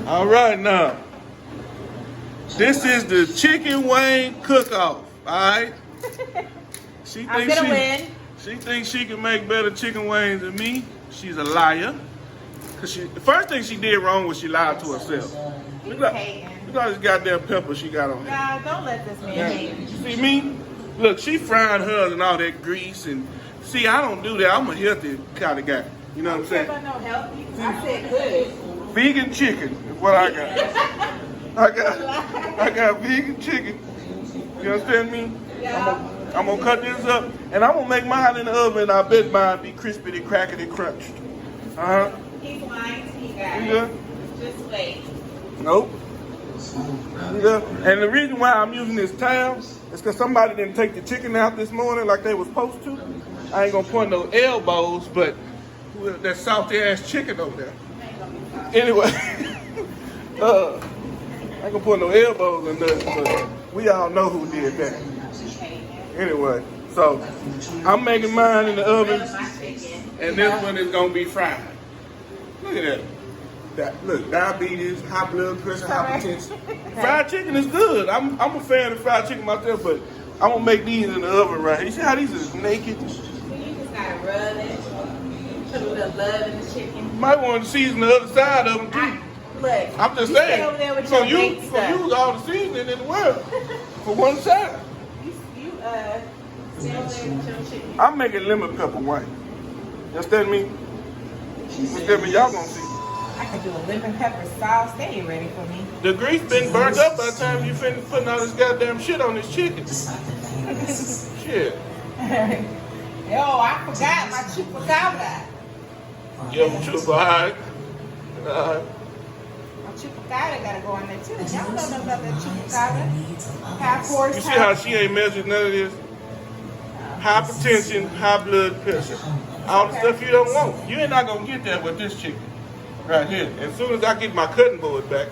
All right, now. This is the chicken wing cook-off, all right? I'm gonna win. She thinks she can make better chicken wings than me. She's a liar. Cause the first thing she did wrong was she lied to herself. Look at this goddamn pepper she got on her. Nah, don't let this man hate. You see me? Look, she frying hers and all that grease and see, I don't do that. I'm a healthy kind of guy. You know what I'm saying? I don't care about no healthy. I said good. Vegan chicken is what I got. I got vegan chicken. You understand me? Yeah. I'm gonna cut this up and I'm gonna make mine in the oven. I bet mine be crispy, crackety, crunched. He's lying to you guys. Yeah. Just wait. Nope. Yeah. And the reason why I'm using this towel is because somebody didn't take the chicken out this morning like they was supposed to. I ain't gonna point no elbows, but that salty ass chicken over there. Anyway, I ain't gonna put no elbows in nothing, but we all know who did that. Anyway, so I'm making mine in the oven, and this one is gonna be fried. Look at that. Look, diabetes, high blood pressure, hypertension. Fried chicken is good. I'm a fan of fried chicken myself, but I'm gonna make these in the oven right here. You see how these is naked? You just gotta rub it. Put a little love in the chicken. You might want to season the other side of them too. Look, I'm just you saying. stay over there with So your you big stuff. use all the seasoning in the world for one side. You stay over there with your chicken. I'm making lemon pepper wine. You understand me? Understand me? Y'all gonna see. I could do a lemon pepper sauce. They ain't ready for me. The grease been burnt up by the time you finish putting all this goddamn shit on this chicken. Shit. Yo, I forgot my chupacabra. Yeah, chupa, alright. My chupacabra gotta go on there too. Y'all don't know about that chupacabra. Half horse. You see how she ain't measured none of this? Hypertension, high blood pressure. All the stuff you don't want. You ain't not gonna get that with this chicken. Right here. As soon as I get my cutting board back,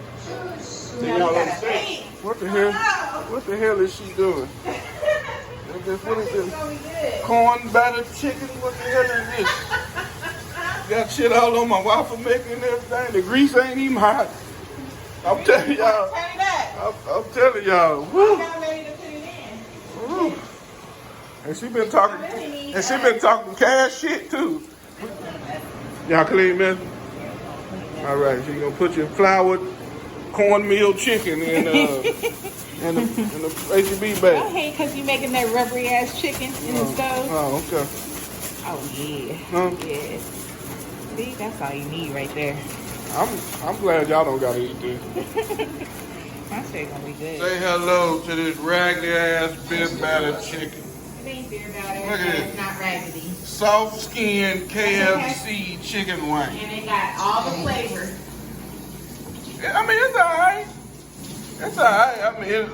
then y'all understand. What the hell? What the hell is she doing? What is this? Corn battered chicken? What the hell is this? Got shit all on my waffle maker and everything. The grease ain't even hot. I'm telling y'all. I'm telling y'all. Woo. Woo. And she been talking cash shit too. Y'all clean, man? All right, so you're gonna put your floured cornmeal chicken in the HEB bag. I hate because you making that rubbery ass chicken in the stove. Oh, okay. Oh yeah. Huh? Yeah. See, that's all you need right there. I'm glad y'all don't gotta eat this. My shit gonna be good. Say hello to this raggedy ass beer battered chicken. It ain't beer batter. Look at it. It's not raggedy. Soft skinned KFC chicken wing. And it got all the flavor. I mean, it's alright. It's alright. I mean,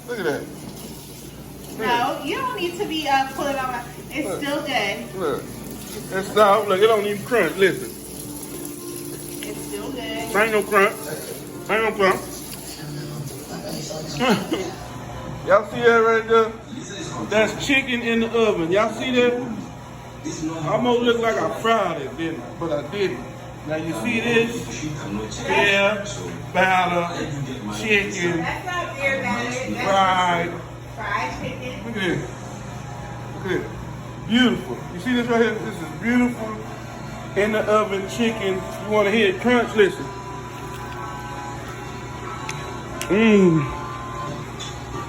look at that. No, you don't need to be pulling on. It's still good. Look. It's not, look, it don't even crunch. Listen. It's still good. Ain't no crunch. Ain't no crunch. Y'all see that right there? That's chicken in the oven. Y'all see that? Almost look like I fried it, didn't I? But I didn't. Now you see this? Beer, batter, chicken, That's not beer batter. fried. Fried chicken. Look at this. Look at this. Beautiful. You see this right here? This is beautiful in the oven chicken. You want to hear it crunch? Listen. Mmm.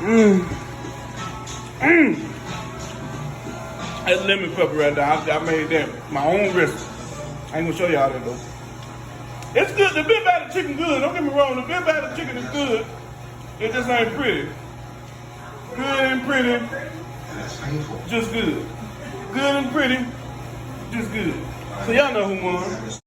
Mmm. Mmm. That's lemon pepper right there. I made that my own recipe. I ain't gonna show y'all that though. It's good. The beer battered chicken good. Don't get me wrong. The beer battered chicken is good. It just ain't pretty. Good and pretty. Just good. Good and pretty. Just good. So y'all know who won.